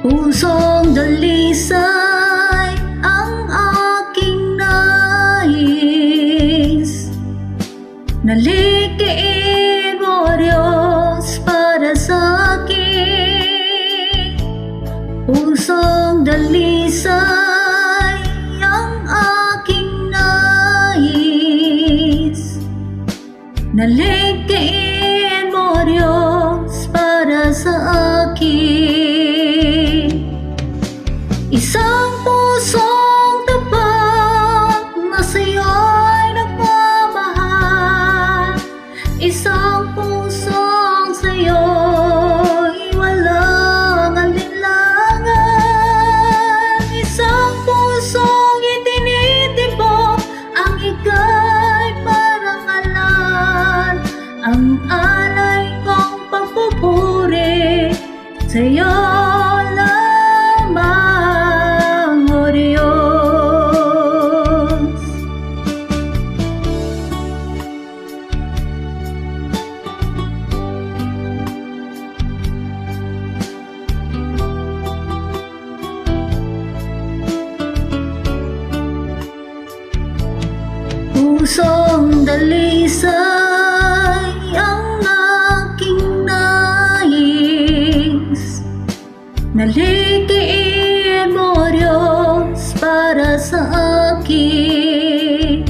Pusong dalisay ang aking nais, nalikiin mo Diyos para sa akin. Pusong dalisay ang aking nais, nalikiin mo Diyos para sa akin. Isang pusong tapat na sa'yo'y nagmamahal, isang pusong sa'yo'y walang alinlangan, isang pusong itinitibok ang ika'y parangalan, ang alay kong pagpupuri sa'yo lamang, O Diyos. Pusong dalisay ang aking nais, nalikiin mo Diyos para sa akin.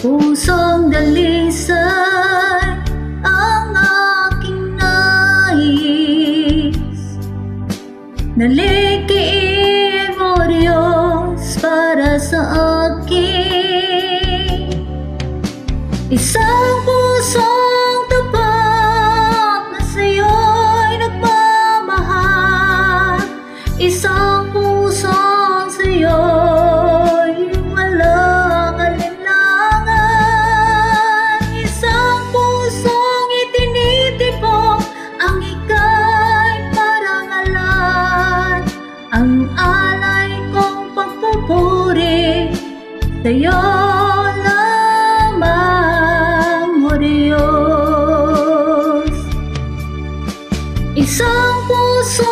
Pusong dalisay ang aking nais, nalikiin mo Diyos para sa akin. Isang pusong tapat na sa'yo'y nagmamahal, isang pusong sa'yo'y walang alinlangan, isang pusong itinitibok ang ika'y parangalan, ang alay kong pagpupuri sa'yo lamang, O Diyos. Isang puso